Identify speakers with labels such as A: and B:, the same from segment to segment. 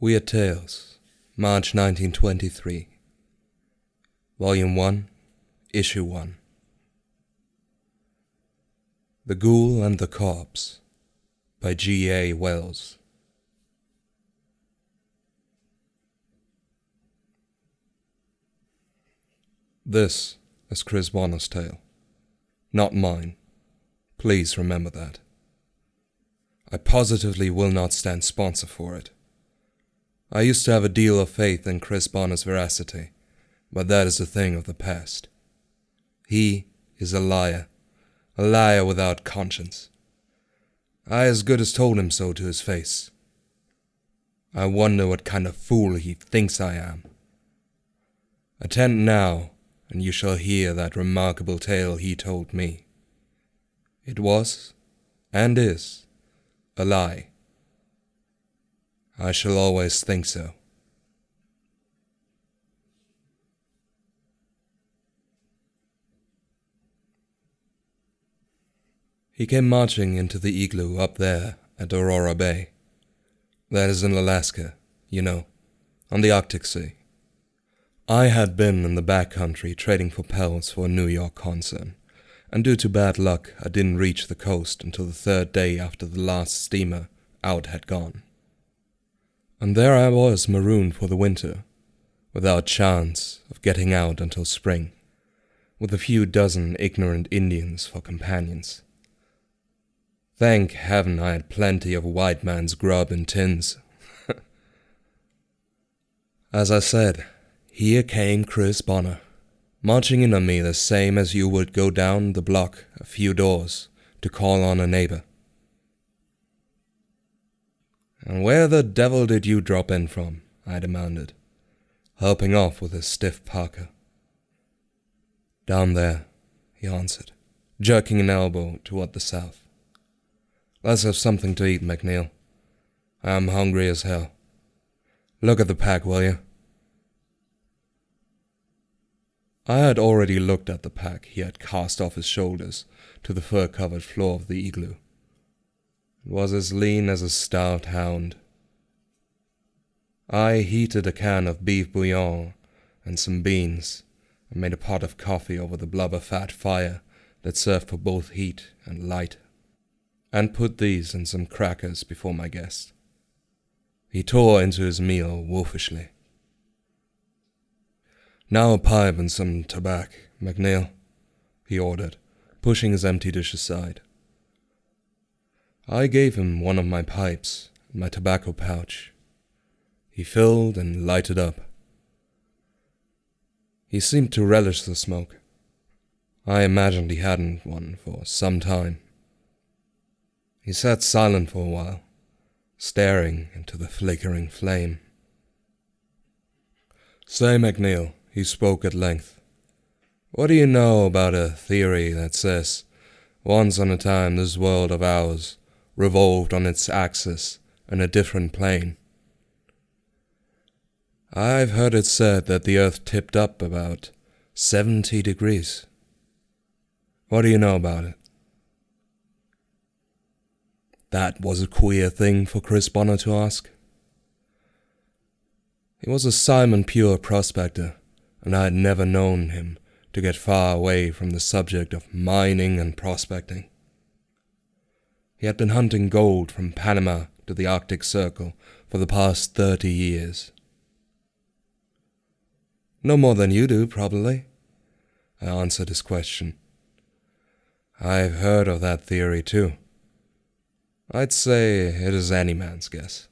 A: Weird Tales, March 1923. Volume 1, Issue 1. The Ghoul and the Corpse by G.A. Wells. This is Chris Bonner's tale, not mine. Please remember that. I positively will not stand sponsor for it. I used to have a deal of faith in Chris Bonner's veracity, but that is a thing of the past. He is a liar without conscience. I as good as told him so to his face. I wonder what kind of fool he thinks I am. Attend now, and you shall hear that remarkable tale he told me. It was, and is, a lie. I shall always think so. He came marching into the igloo up there at Aurora Bay. That is in Alaska, you know, on the Arctic Sea. I had been in the backcountry trading for pelts for a New York concern, and due to bad luck I didn't reach the coast until the third day after the last steamer out had gone. And there I was marooned for the winter, without chance of getting out until spring, with a few dozen ignorant Indians for companions. Thank heaven I had plenty of white man's grub in tins. As I said, here came Chris Bonner, marching in on me the same as you would go down the block a few doors to call on a neighbor. "And where the devil did you drop in from?" I demanded, helping off with his stiff parka. "Down there," he answered, jerking an elbow toward the south. "Let's have something to eat, McNeil. I'm hungry as hell. Look at the pack, will you?" I had already looked at the pack he had cast off his shoulders to the fur-covered floor of the igloo. It was as lean as a stout hound. I heated a can of beef bouillon and some beans, and made a pot of coffee over the blubber-fat fire that served for both heat and light, and put these and some crackers before my guest. He tore into his meal wolfishly. "Now a pipe and some tobacco, McNeil," he ordered, pushing his empty dish aside. I gave him one of my pipes and my tobacco pouch. He filled and lighted up. He seemed to relish the smoke. I imagined he hadn't one for some time. He sat silent for a while, staring into the flickering flame. "Say, McNeil," he spoke at length, "what do you know about a theory that says, once on a time this world of ours revolved on its axis in a different plane? I've heard it said that the earth tipped up about 70 degrees. What do you know about it?" That was a queer thing for Chris Bonner to ask. He was a Simon Pure prospector, and I had never known him to get far away from the subject of mining and prospecting. He had been hunting gold from Panama to the Arctic Circle for the past 30 years. "No more than you do, probably," I answered his question. "I've heard of that theory, too. I'd say it is any man's guess."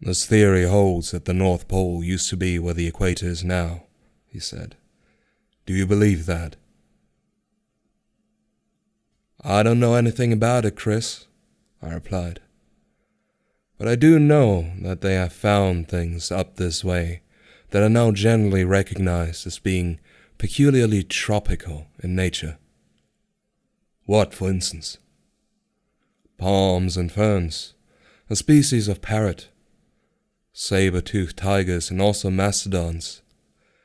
A: "This theory holds that the North Pole used to be where the equator is now," he said. "Do you believe that?" "I don't know anything about it, Chris," I replied. "But I do know that they have found things up this way that are now generally recognized as being peculiarly tropical in nature." "What, for instance?" "Palms and ferns, a species of parrot, saber-toothed tigers, and also mastodons,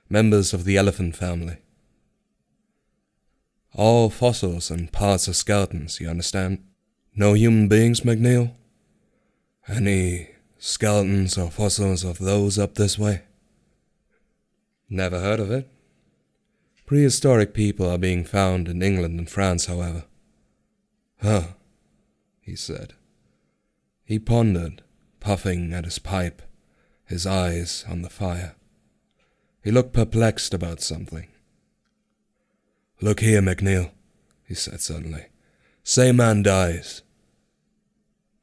A: members of the elephant family. All fossils and parts of skeletons, you understand? No human beings, McNeil? Any skeletons or fossils of those up this way? Never heard of it. Prehistoric people are being found in England and France, however. Huh, he said. He pondered, puffing at his pipe, his eyes on the fire. He looked perplexed about something. Look here, McNeil, he said suddenly. Say man dies.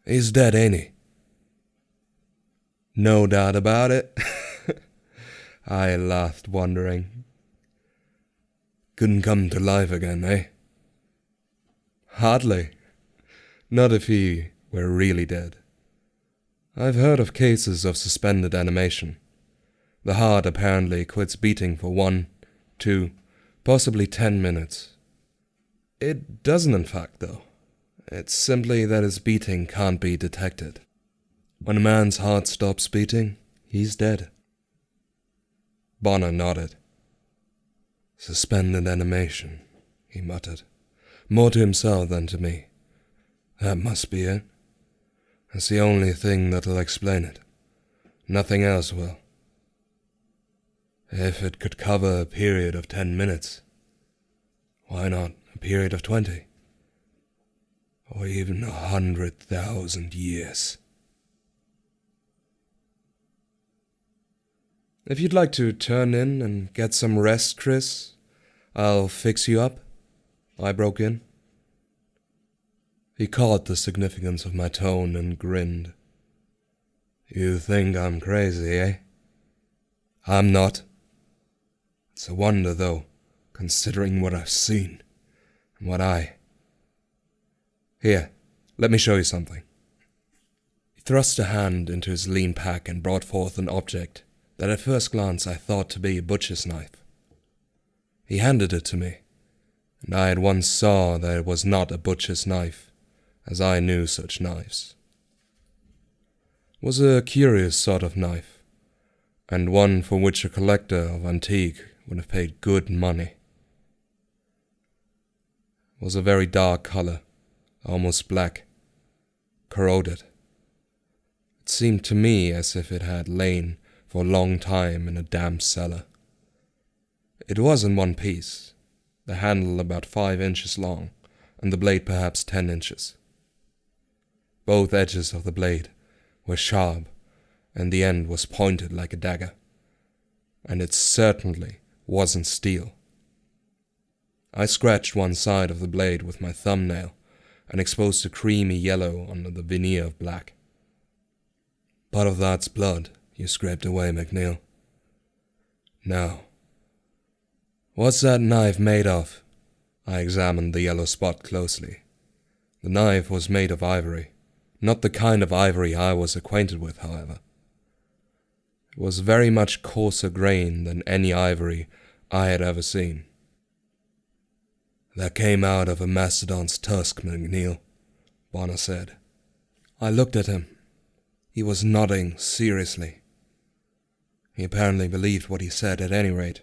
A: He's dead, ain't he? No doubt about it. I laughed, wondering. Couldn't come to life again, eh? Hardly. Not if he were really dead. I've heard of cases of suspended animation. The heart apparently quits beating for 1, 2, possibly 10 minutes. It doesn't in fact, though. It's simply that his beating can't be detected. When a man's heart stops beating, he's dead. Bonner nodded. Suspended animation, he muttered, more to himself than to me. That must be it. That's the only thing that'll explain it. Nothing else will. If it could cover a period of 10 minutes, why not a period of 20? Or even 100,000 years? If you'd like to turn in and get some rest, Chris, I'll fix you up, I broke in. He caught the significance of my tone and grinned. You think I'm crazy, eh? I'm not. It's a wonder, though, considering what I've seen and what Here, let me show you something. He thrust a hand into his lean pack and brought forth an object that at first glance I thought to be a butcher's knife. He handed it to me, and I at once saw that it was not a butcher's knife, as I knew such knives. It was a curious sort of knife, and one for which a collector of antique would have paid good money. It was a very dark color, almost black, corroded. It seemed to me as if it had lain for a long time in a damp cellar. It was in one piece, the handle about 5 inches long, and the blade perhaps 10 inches. Both edges of the blade were sharp, and the end was pointed like a dagger, and it certainly wasn't steel. I scratched one side of the blade with my thumbnail and exposed a creamy yellow under the veneer of black. Part of that's blood you scraped away, McNeil. Now, what's that knife made of? I examined the yellow spot closely. The knife was made of ivory, not the kind of ivory I was acquainted with, however. It was very much coarser grain than any ivory I had ever seen. That came out of a mastodon's tusk, McNeil, Bonner said. I looked at him. He was nodding seriously. He apparently believed what he said at any rate.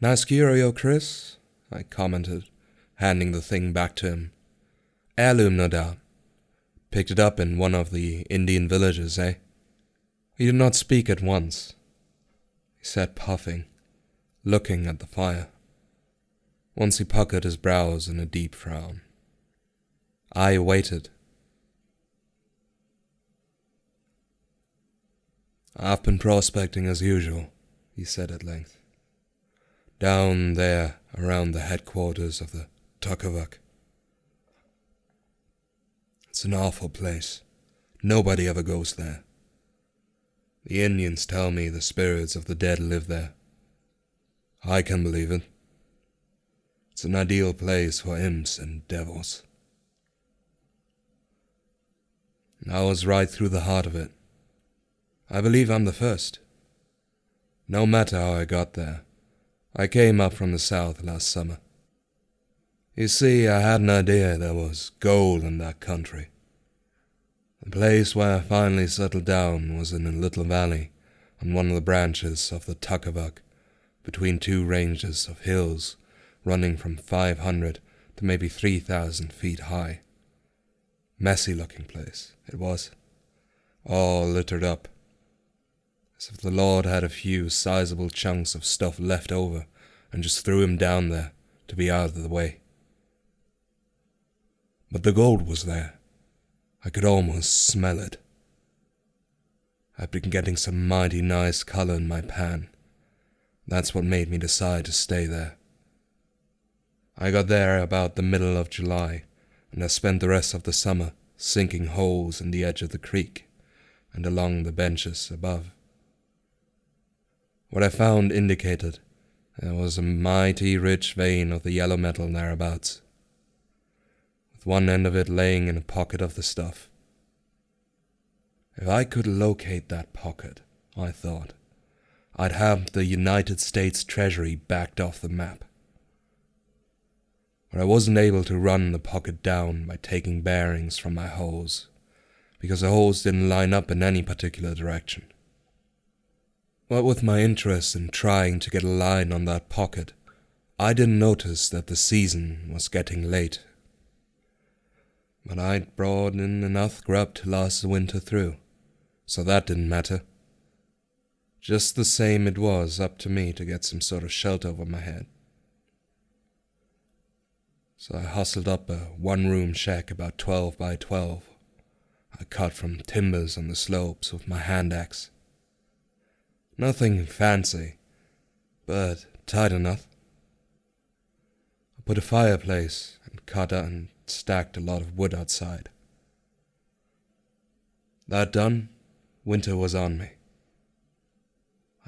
A: Nice curio, Chris, I commented, handing the thing back to him. Heirloom, no doubt. Picked it up in one of the Indian villages, eh? He did not speak at once. He sat puffing, looking at the fire. Once he puckered his brows in a deep frown. I waited. I've been prospecting as usual, he said at length. Down there around the headquarters of the Tukavuk. It's an awful place. Nobody ever goes there. The Indians tell me the spirits of the dead live there. I can believe it. It's an ideal place for imps and devils. I was right through the heart of it. I believe I'm the first. No matter how I got there, I came up from the south last summer. You see, I had an idea there was gold in that country. The place where I finally settled down was in a little valley on one of the branches of the Tukavuk, between 2 ranges of hills running from 500 to maybe 3,000 feet high. Messy-looking place, it was. all littered up, as if the Lord had a few sizable chunks of stuff left over and just threw him down there to be out of the way. But the gold was there. I could almost smell it. I'd been getting some mighty nice color in my pan. That's what made me decide to stay there. I got there about the middle of July, and I spent the rest of the summer sinking holes in the edge of the creek and along the benches above. What I found indicated there was a mighty rich vein of the yellow metal thereabouts, with one end of it laying in a pocket of the stuff. If I could locate that pocket, I thought, I'd have the United States Treasury backed off the map. But I wasn't able to run the pocket down by taking bearings from my holes, because the holes didn't line up in any particular direction. What with my interest in trying to get a line on that pocket, I didn't notice that the season was getting late. But I'd brought in enough grub to last the winter through, so that didn't matter. Just the same, it was up to me to get some sort of shelter over my head. So I hustled up a one-room shack about 12 by 12. I cut from timbers on the slopes with my hand axe. Nothing fancy, but tight enough. I put a fireplace and cut and stacked a lot of wood outside. That done, winter was on me.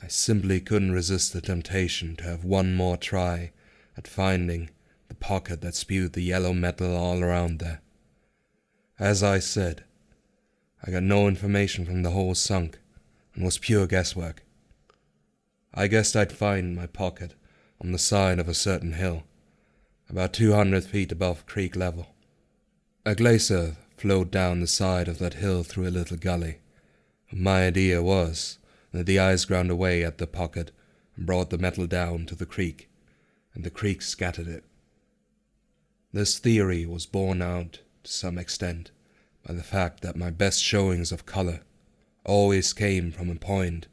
A: I simply couldn't resist the temptation to have one more try at finding the pocket that spewed the yellow metal all around there. As I said, I got no information from the hole sunk, and was pure guesswork. I guessed I'd find my pocket on the side of a certain hill, about 200 feet above creek level. A glacier flowed down the side of that hill through a little gully. My idea was that the ice ground away at the pocket and brought the metal down to the creek, and the creek scattered it. This theory was borne out to some extent by the fact that my best showings of color always came from a point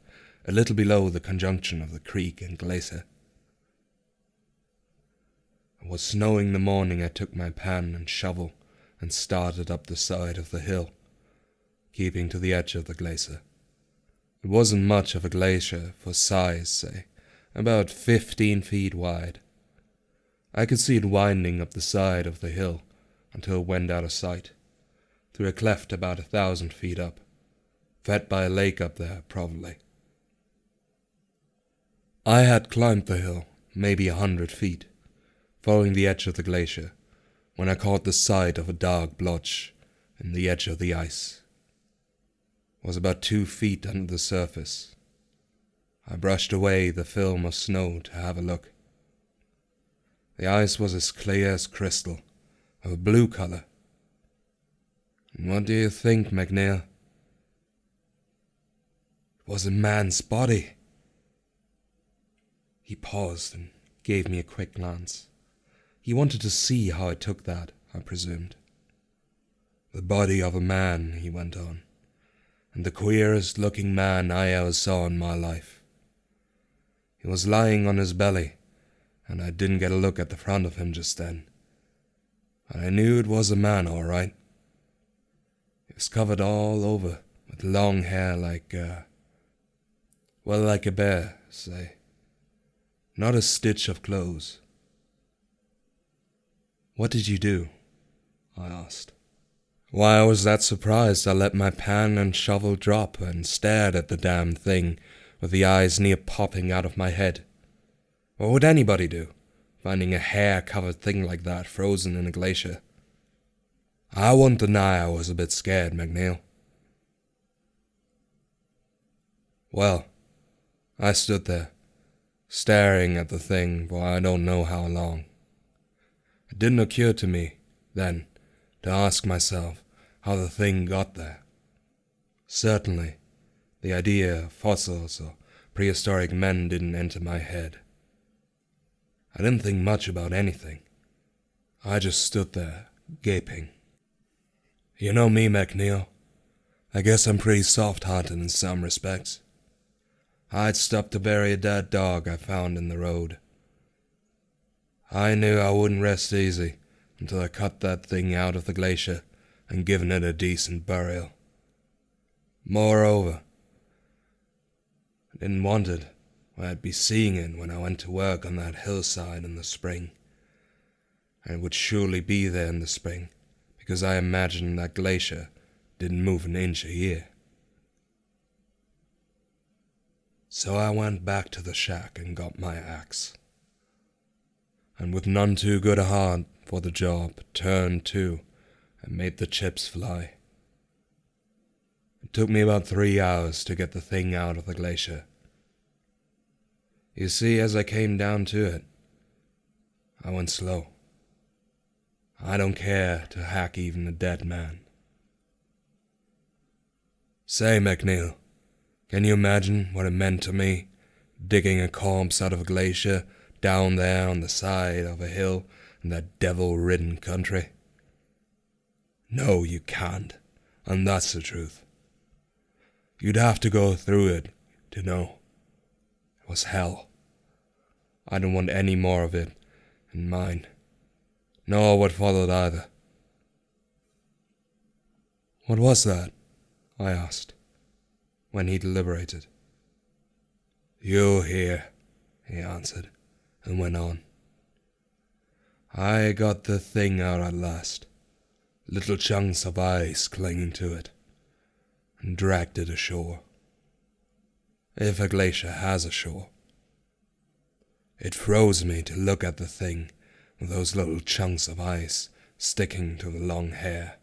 A: a little below the conjunction of the creek and glacier. It was snowing the morning I took my pan and shovel and started up the side of the hill, keeping to the edge of the glacier. It wasn't much of a glacier for size, say, about 15 feet wide. I could see it winding up the side of the hill until it went out of sight, through a cleft about 1,000 feet up, fed by a lake up there, probably. I had climbed the hill, maybe 100 feet, following the edge of the glacier, when I caught the sight of a dark blotch in the edge of the ice. It was about 2 feet under the surface. I brushed away the film of snow to have a look. The ice was as clear as crystal, of a blue color. And what do you think, McNeil? It was a man's body. He paused and gave me a quick glance. He wanted to see how I took that, I presumed. The body of a man, he went on, and the queerest looking man I ever saw in my life. He was lying on his belly, and I didn't get a look at the front of him just then. But I knew it was a man, all right. He was covered all over with long hair like a bear, say. Not a stitch of clothes. What did you do? I asked. Why, I was that surprised I let my pan and shovel drop and stared at the damn thing with the eyes near popping out of my head. What would anybody do, finding a hair-covered thing like that frozen in a glacier? I won't deny I was a bit scared, McNeil. Well, I stood there, staring at the thing for I don't know how long. It didn't occur to me, then, to ask myself how the thing got there. Certainly, the idea of fossils or prehistoric men didn't enter my head. I didn't think much about anything. I just stood there, gaping. You know me, McNeil. I guess I'm pretty soft-hearted in some respects. I'd stopped to bury a dead dog I found in the road. I knew I wouldn't rest easy until I cut that thing out of the glacier and given it a decent burial. Moreover, I didn't want it, or I'd be seeing it when I went to work on that hillside in the spring. And it would surely be there in the spring, because I imagined that glacier didn't move an inch a year. So I went back to the shack and got my axe, and with none too good a heart for the job, turned to and made the chips fly. It took me about 3 hours to get the thing out of the glacier. You see, as I came down to it, I went slow. I don't care to hack even a dead man. Say, McNeil, can you imagine what it meant to me, digging a corpse out of a glacier down there on the side of a hill in that devil-ridden country? No, you can't, and that's the truth. You'd have to go through it to know. It was hell. I don't want any more of it in mine, nor what followed either. What was that? I asked, when he deliberated. You hear, he answered, and went on. I got the thing out at last, little chunks of ice clinging to it, and dragged it ashore. If a glacier has a shore. It froze me to look at the thing with those little chunks of ice sticking to the long hair.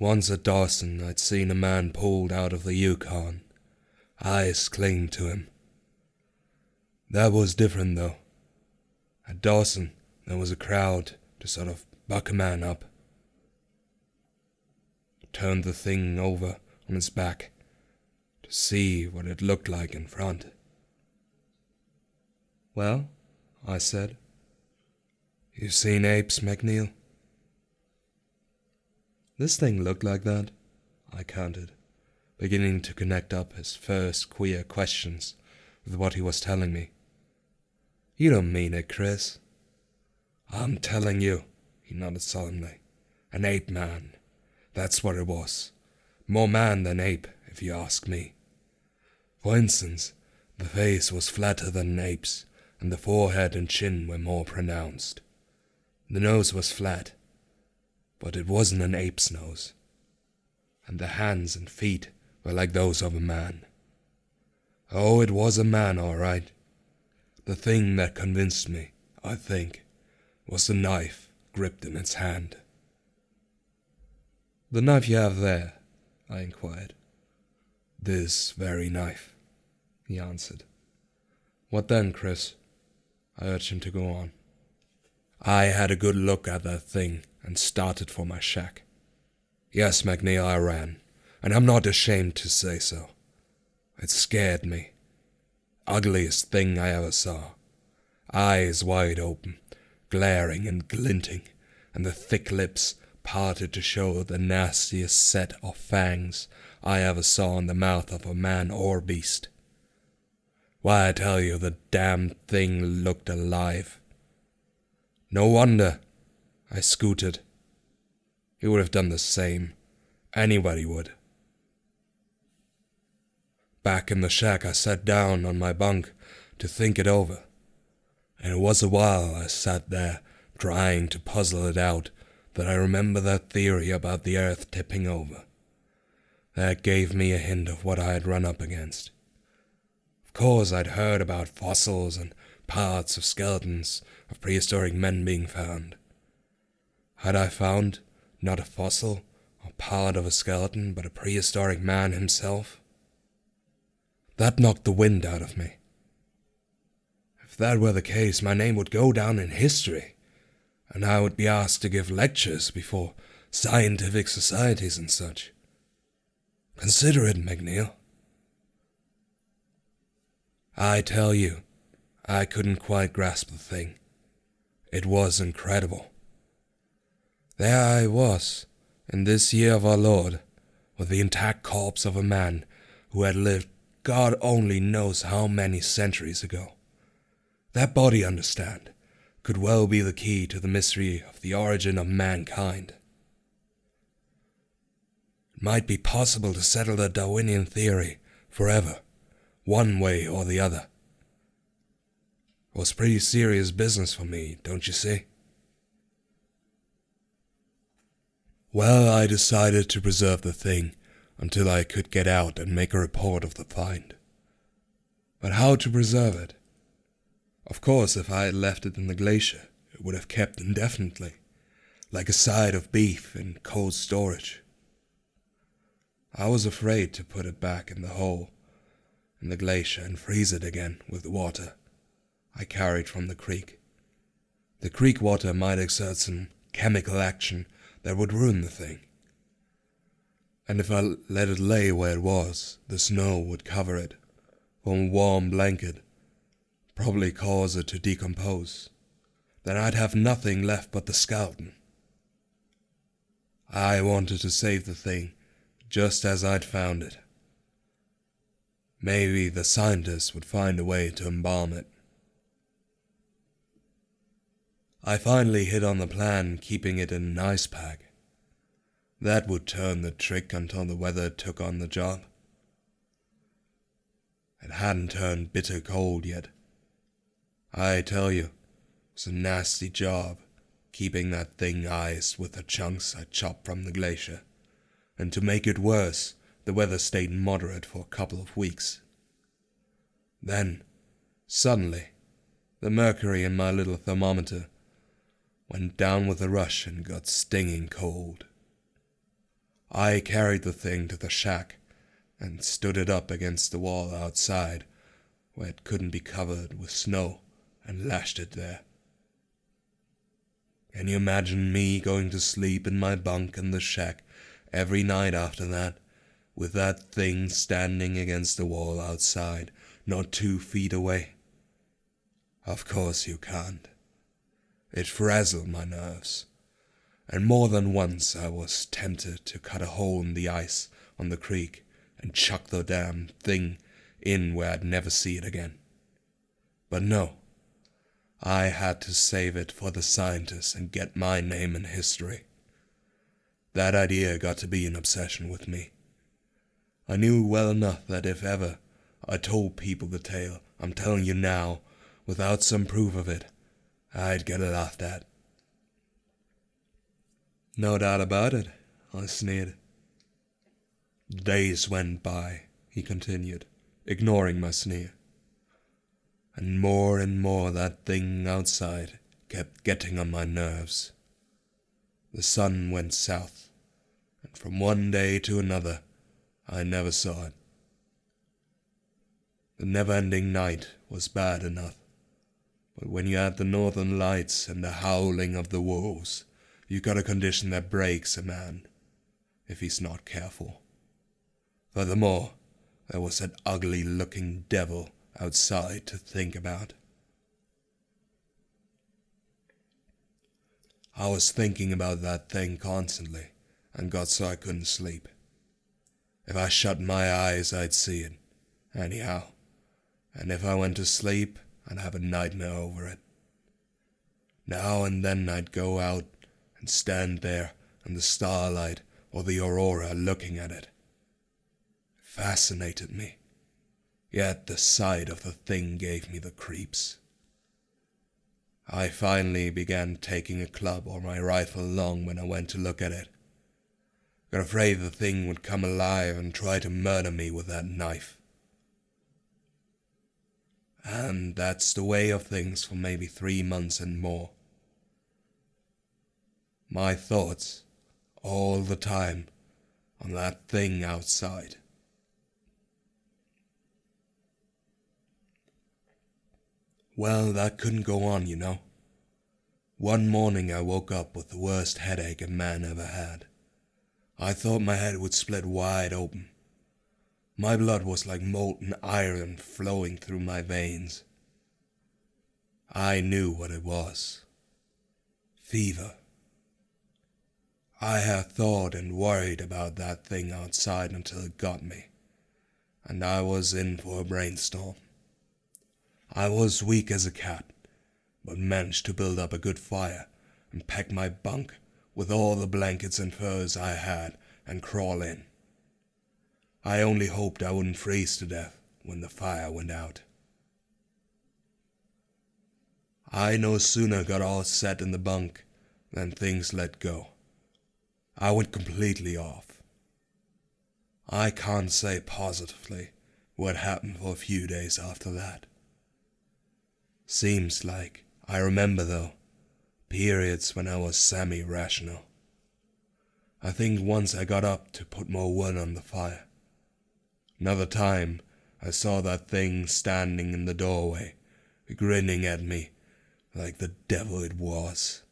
A: Once at Dawson I'd seen a man pulled out of the Yukon, ice clinging to him. That was different though. At Dawson there was a crowd to sort of buck a man up. Turned the thing over on its back to see what it looked like in front. Well, I said, you seen apes, McNeil? This thing looked like that, I countered, beginning to connect up his first queer questions with what he was telling me. You don't mean it, Chris. I'm telling you, he nodded solemnly. An ape man. That's what it was. More man than ape, if you ask me. For instance, the face was flatter than an ape's, and the forehead and chin were more pronounced. The nose was flat, but it wasn't an ape's nose, and the hands and feet were like those of a man. Oh, it was a man, all right. The thing that convinced me, I think, was the knife gripped in its hand. The knife you have there? I inquired. This very knife, he answered. What then, Chris? I urged him to go on. I had a good look at that thing and started for my shack. Yes, McNeil, I ran, and I'm not ashamed to say so. It scared me. Ugliest thing I ever saw. Eyes wide open, glaring and glinting, and the thick lips parted to show the nastiest set of fangs I ever saw in the mouth of a man or beast. Why, I tell you, the damned thing looked alive. No wonder I scooted. He would have done the same. Anybody would. Back in the shack, I sat down on my bunk to think it over, and it was a while I sat there trying to puzzle it out that I remember that theory about the earth tipping over. That gave me a hint of what I had run up against. Of course, I'd heard about fossils and parts of skeletons of prehistoric men being found. Had I found not a fossil or part of a skeleton, but a prehistoric man himself? That knocked the wind out of me. If that were the case, my name would go down in history, and I would be asked to give lectures before scientific societies and such. Consider it, McNeil. I tell you, I couldn't quite grasp the thing. It was incredible. There I was, in this year of our Lord, with the intact corpse of a man who had lived God only knows how many centuries ago. That body, understand, could well be the key to the mystery of the origin of mankind. It might be possible to settle the Darwinian theory forever, one way or the other. It was pretty serious business for me, don't you see? Well, I decided to preserve the thing until I could get out and make a report of the find. But how to preserve it? Of course, if I had left it in the glacier, it would have kept indefinitely, like a side of beef in cold storage. I was afraid to put it back in the hole in the glacier and freeze it again with the water I carried from the creek. The creek water might exert some chemical action that would ruin the thing. And if I let it lay where it was, the snow would cover it, form a warm blanket, probably cause it to decompose. Then I'd have nothing left but the skeleton. I wanted to save the thing just as I'd found it. Maybe the scientists would find a way to embalm it. I finally hit on the plan keeping it in an ice pack. That would turn the trick until the weather took on the job. It hadn't turned bitter cold yet. I tell you, it was a nasty job keeping that thing iced with the chunks I chopped from the glacier. And to make it worse, the weather stayed moderate for a couple of weeks. Then, suddenly, the mercury in my little thermometer went down with a rush and got stinging cold. I carried the thing to the shack and stood it up against the wall outside where it couldn't be covered with snow and lashed it there. Can you imagine me going to sleep in my bunk in the shack every night after that, with that thing standing against the wall outside, not 2 feet away? Of course you can't. It frazzled my nerves, and more than once I was tempted to cut a hole in the ice on the creek and chuck the damn thing in where I'd never see it again. But no, I had to save it for the scientists and get my name in history. That idea got to be an obsession with me. I knew well enough that if ever I told people the tale I'm telling you now, without some proof of it, I'd get laughed at. No doubt about it, I sneered. The days went by, he continued, ignoring my sneer. And more that thing outside kept getting on my nerves. The sun went south, and from one day to another, I never saw it. The never-ending night was bad enough, but when you add the northern lights and the howling of the wolves, you got a condition that breaks a man, if he's not careful. Furthermore, there was that ugly-looking devil outside to think about. I was thinking about that thing constantly, and got so I couldn't sleep. If I shut my eyes, I'd see it, anyhow, and if I went to sleep, I'd have a nightmare over it. Now and then I'd go out and stand there in the starlight or the aurora looking at it. It fascinated me, yet the sight of the thing gave me the creeps. I finally began taking a club or my rifle along when I went to look at it. Got afraid the thing would come alive and try to murder me with that knife. And that's the way of things for maybe 3 months and more. My thoughts, all the time, on that thing outside. Well, that couldn't go on, you know. One morning I woke up with the worst headache a man ever had. I thought my head would split wide open. My blood was like molten iron flowing through my veins. I knew what it was. Fever. I had thought and worried about that thing outside until it got me, and I was in for a brainstorm. I was weak as a cat, but managed to build up a good fire and pack my bunk with all the blankets and furs I had and crawl in. I only hoped I wouldn't freeze to death when the fire went out. I no sooner got all set in the bunk than things let go. I went completely off. I can't say positively what happened for a few days after that. Seems like I remember, though, periods when I was semi-rational. I think once I got up to put more wood on the fire. Another time I saw that thing standing in the doorway, grinning at me like the devil it was.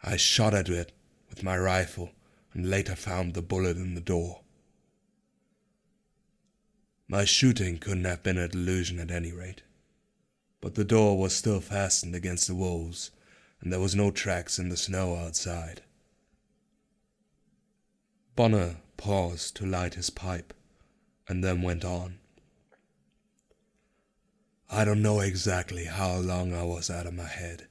A: I shot at it with my rifle and later found the bullet in the door. My shooting couldn't have been a delusion at any rate, but the door was still fastened against the wolves and there was no tracks in the snow outside. Bonner paused to light his pipe and then went on. I don't know exactly how long I was out of my head.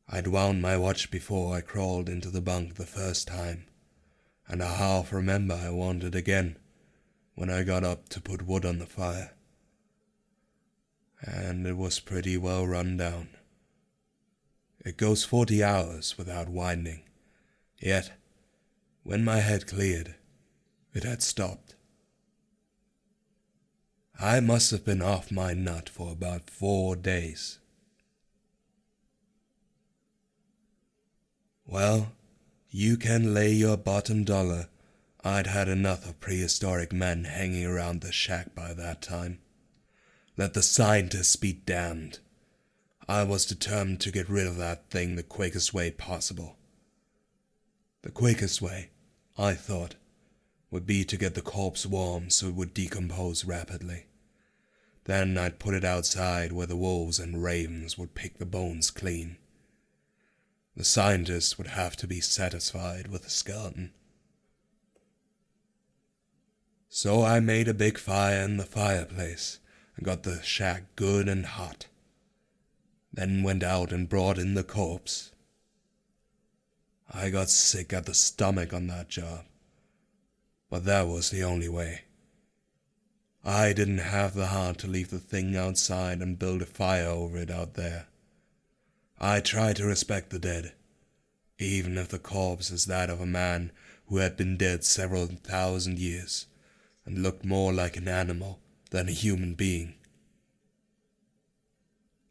A: I'd wound my watch before I crawled into the bunk the first time, and I half remember I wound it again when I got up to put wood on the fire. And it was pretty well run down. It goes 40 hours without winding, yet when my head cleared, it had stopped. I must have been off my nut for about 4 days. Well, you can lay your bottom dollar I'd had enough of prehistoric men hanging around the shack by that time. Let the scientists be damned. I was determined to get rid of that thing the quickest way possible. The quickest way, I thought, would be to get the corpse warm so it would decompose rapidly. Then I'd put it outside where the wolves and ravens would pick the bones clean. The scientists would have to be satisfied with the skeleton. So I made a big fire in the fireplace and got the shack good and hot. Then went out and brought in the corpse. I got sick at the stomach on that job, but that was the only way. I didn't have the heart to leave the thing outside and build a fire over it out there. I try to respect the dead, even if the corpse is that of a man who had been dead several thousand years and looked more like an animal than a human being.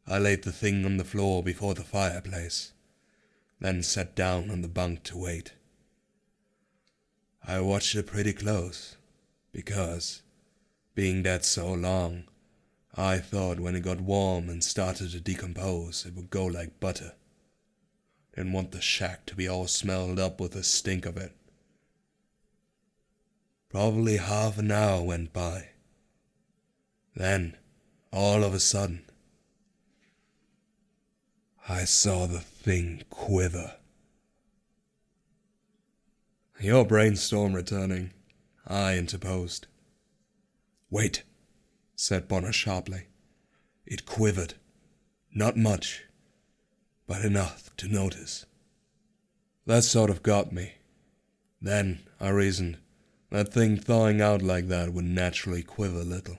A: I laid the thing on the floor before the fireplace, then sat down on the bunk to wait. I watched it pretty close, because, being dead so long, I thought when it got warm and started to decompose, it would go like butter. Didn't want the shack to be all smelled up with the stink of it. Probably half an hour went by. Then, all of a sudden, I saw the thing quiver. Your brainstorm returning, I interposed. Wait, said Bonner sharply. It quivered. Not much, but enough to notice. That sort of got me. Then, I reasoned, that thing thawing out like that would naturally quiver a little.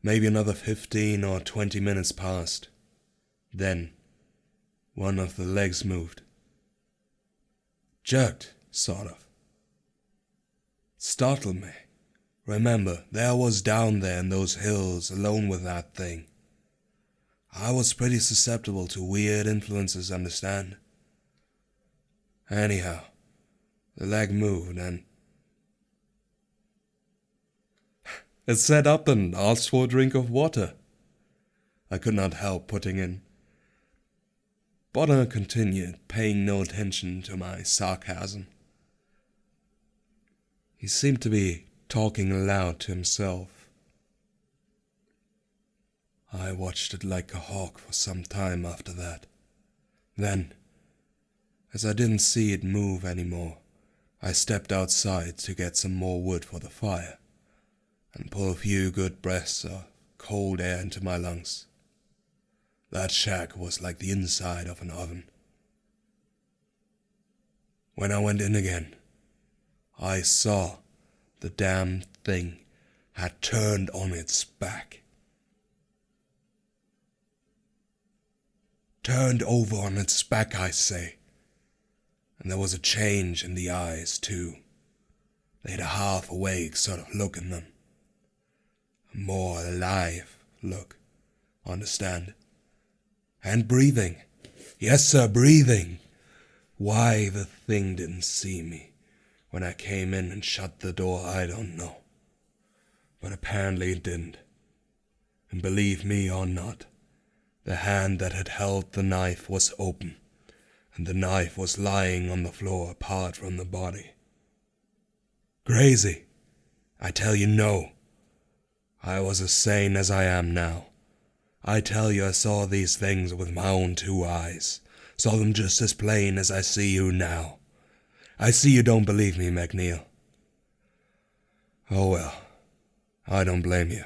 A: Maybe another 15 or 20 minutes passed. Then, one of the legs moved. Jerked, sort of. Startled me. Remember, there I was down there in those hills, alone with that thing. I was pretty susceptible to weird influences, understand? Anyhow, the leg moved and it sat up and asked for a drink of water. I could not help putting in. Bonner continued, paying no attention to my sarcasm. He seemed to be talking aloud to himself. I watched it like a hawk for some time after that. Then, As I didn't see it move anymore, I stepped outside to get some more wood for the fire and pull a few good breaths of cold air into my lungs. That shack was like the inside of an oven. When I went in again, I saw the damn thing had turned on its back. Turned over on its back, I say. And there was a change in the eyes, too. They had a half-awake sort of look in them. A more alive look, understand? And breathing. Yes, sir, breathing. Why the thing didn't see me when I came in and shut the door, I don't know. But apparently it didn't. And believe me or not, the hand that had held the knife was open, and the knife was lying on the floor apart from the body. Crazy. I tell you no. I was as sane as I am now. I tell you I saw these things with my own 2 eyes. Saw them just as plain as I see you now. I see you don't believe me, McNeil. Oh well, I don't blame you.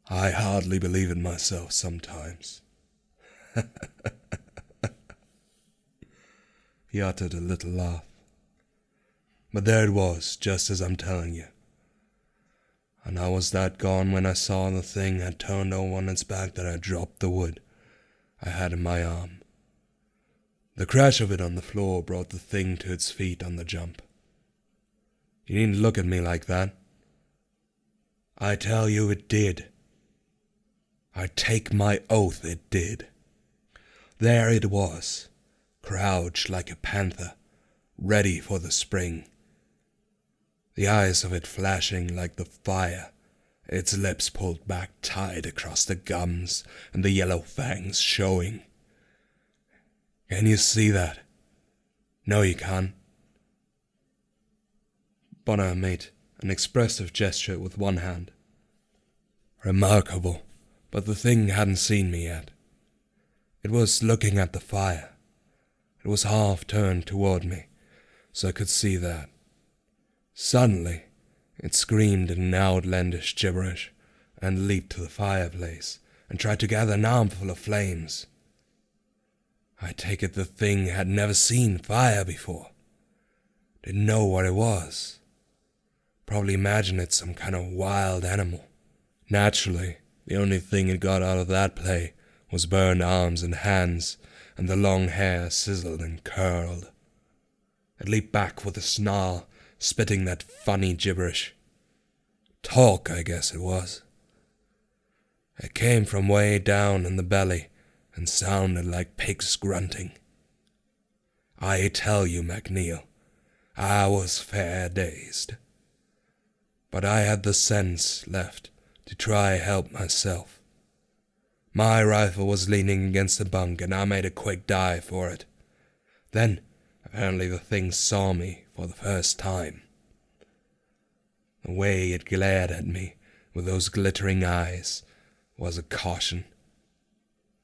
A: I hardly believe it myself sometimes. He uttered a little laugh. But there it was, just as I'm telling you. And I was that gone when I saw the thing had turned over on its back that I dropped the wood I had in my arm. The crash of it on the floor brought the thing to its feet on the jump. You needn't look at me like that. I tell you it did. I take my oath it did. There it was, crouched like a panther, ready for the spring. The eyes of it flashing like the fire, its lips pulled back tight across the gums, and the yellow fangs showing. Can you see that? No, you can't. Bonner made an expressive gesture with one hand. Remarkable, but the thing hadn't seen me yet. It was looking at the fire. It was half turned toward me, so I could see that. Suddenly, it screamed in outlandish gibberish and leaped to the fireplace and tried to gather an armful of flames. I take it the thing had never seen fire before. Didn't know what it was. Probably imagined it some kind of wild animal. Naturally, the only thing it got out of that play was burned arms and hands, and the long hair sizzled and curled. It leaped back with a snarl, spitting that funny gibberish. Talk, I guess it was. It came from way down in the belly, and sounded like pigs grunting. I tell you, McNeil, I was fair dazed. But I had the sense left to try help myself. My rifle was leaning against the bunk, and I made a quick dive for it. Then, apparently the thing saw me for the first time. The way it glared at me with those glittering eyes was a caution.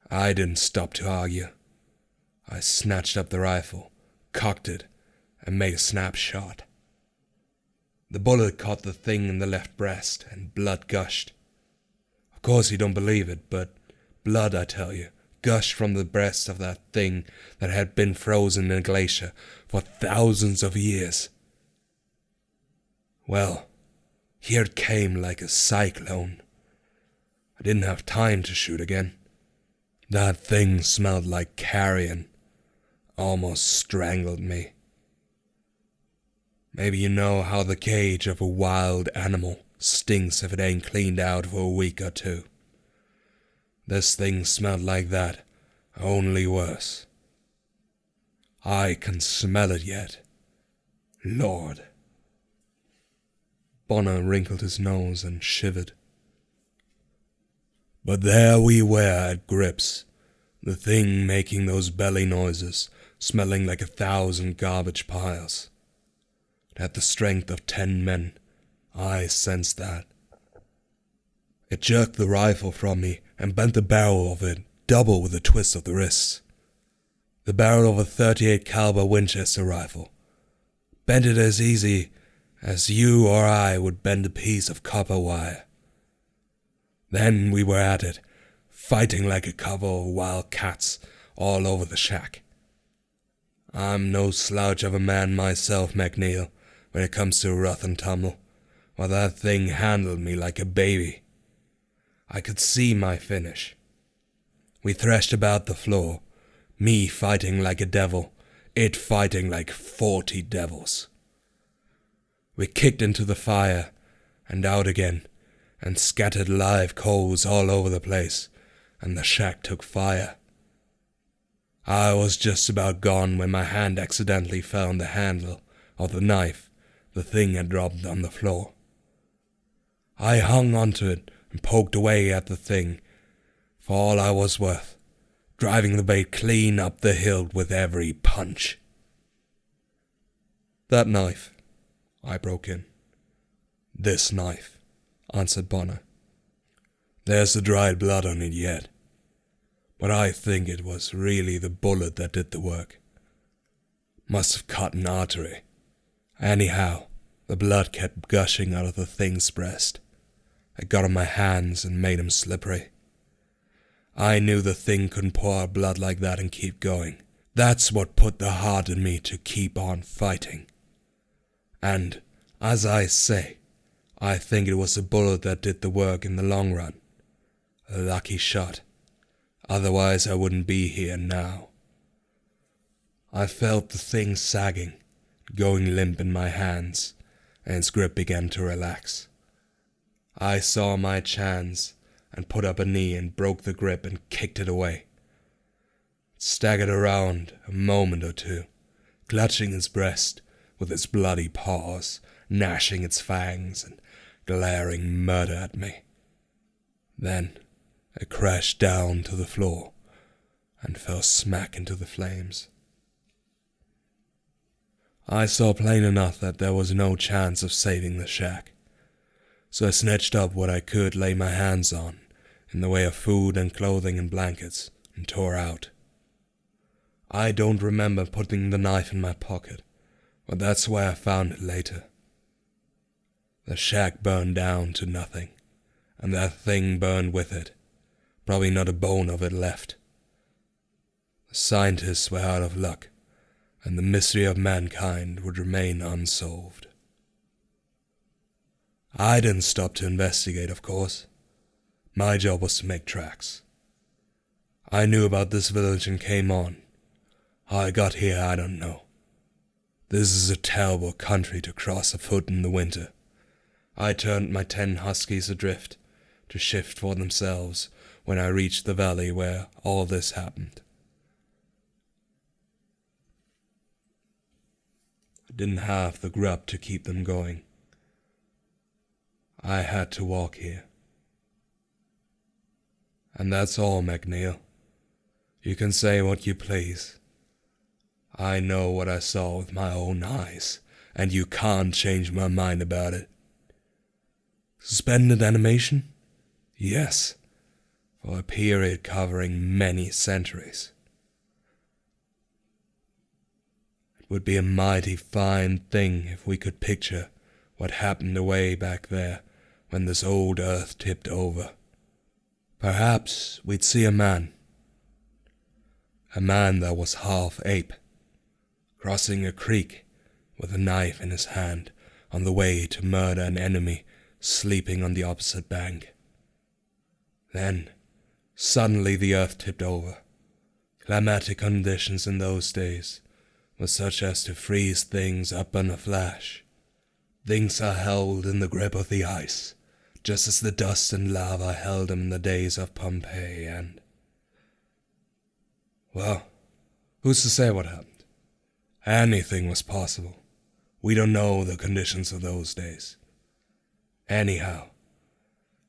A: I didn't stop to argue. I snatched up the rifle, cocked it, and made a snapshot. The bullet caught the thing in the left breast, and blood gushed. Of course you don't believe it, but blood, I tell you, gushed from the breast of that thing that had been frozen in a glacier for thousands of years. Well, here it came like a cyclone. I didn't have time to shoot again. That thing smelled like carrion, almost strangled me. Maybe you know how the cage of a wild animal stinks if it ain't cleaned out for a week or two. This thing smelled like that, only worse. I can smell it yet. Lord. Bonner wrinkled his nose and shivered. But there we were at grips, the thing making those belly noises, smelling like 1,000 garbage piles. It had the strength of 10 men. I sensed that. It jerked the rifle from me and bent the barrel of it double with a twist of the wrists. The barrel of a .38 caliber Winchester rifle. Bent it as easy as you or I would bend a piece of copper wire. Then we were at it, fighting like a couple of wild cats all over the shack. I'm no slouch of a man myself, McNeil, when it comes to rough and tumble, but that thing handled me like a baby. I could see my finish. We threshed about the floor, me fighting like a devil, it fighting like 40 devils. We kicked into the fire and out again, and scattered live coals all over the place, and the shack took fire. I was just about gone when my hand accidentally fell on the handle of the knife the thing had dropped on the floor. I hung onto it and poked away at the thing, for all I was worth, driving the bait clean up the hill with every punch. That knife, I broke in. This knife, answered Bonner. There's the dried blood on it yet, but I think it was really the bullet that did the work. Must have cut an artery. Anyhow, the blood kept gushing out of the thing's breast. It got on my hands and made 'em slippery. I knew the thing couldn't pour out blood like that and keep going. That's what put the heart in me to keep on fighting. And, as I say, I think it was the bullet that did the work in the long run. A lucky shot. Otherwise I wouldn't be here now. I felt the thing sagging, going limp in my hands, and its grip began to relax. I saw my chance and put up a knee and broke the grip and kicked it away. It staggered around a moment or two, clutching its breast with its bloody paws, gnashing its fangs and glaring murder at me. Then it crashed down to the floor and fell smack into the flames. I saw plain enough that there was no chance of saving the shack, so I snatched up what I could lay my hands on, in the way of food and clothing and blankets, and tore out. I don't remember putting the knife in my pocket, but that's where I found it later. The shack burned down to nothing, and that thing burned with it. Probably not a bone of it left. The scientists were out of luck, and the mystery of mankind would remain unsolved. I didn't stop to investigate, of course. My job was to make tracks. I knew about this village and came on. How I got here, I don't know. This is a terrible country to cross afoot in the winter. I turned my 10 huskies adrift to shift for themselves when I reached the valley where all this happened. I didn't have the grub to keep them going. I had to walk here. And that's all, McNeil. You can say what you please. I know what I saw with my own eyes, and you can't change my mind about it. Suspended animation? Yes, for a period covering many centuries. It would be a mighty fine thing if we could picture what happened away back there when this old earth tipped over. Perhaps we'd see a man that was half ape, crossing a creek with a knife in his hand on the way to murder an enemy sleeping on the opposite bank. Then, suddenly the earth tipped over. Climatic conditions in those days were such as to freeze things up in a flash. Things are held in the grip of the ice, just as the dust and lava held them in the days of Pompeii and... Well, who's to say what happened? Anything was possible. We don't know the conditions of those days. Anyhow,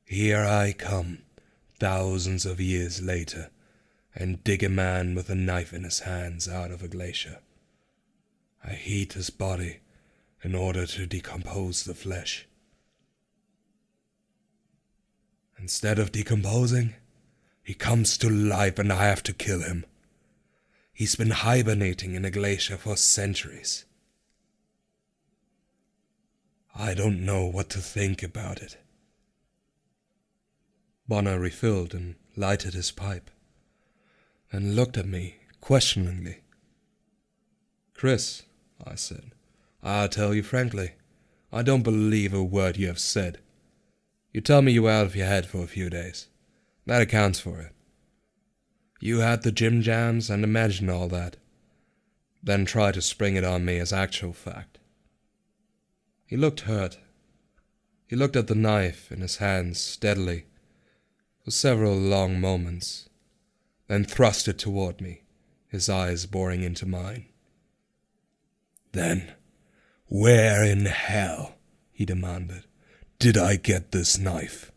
A: here I come, thousands of years later, and dig a man with a knife in his hands out of a glacier. I heat his body in order to decompose the flesh. Instead of decomposing, he comes to life and I have to kill him. He's been hibernating in a glacier for centuries. I don't know what to think about it. Bonner refilled and lighted his pipe, and looked at me questioningly. Chris, I said, I'll tell you frankly, I don't believe a word you have said. You tell me you were out of your head for a few days. That accounts for it. You had the gym jams and imagined all that, then tried to spring it on me as actual fact. He looked hurt. He looked at the knife in his hands steadily for several long moments, then thrust it toward me, his eyes boring into mine. Then, where in hell, he demanded, did I get this knife?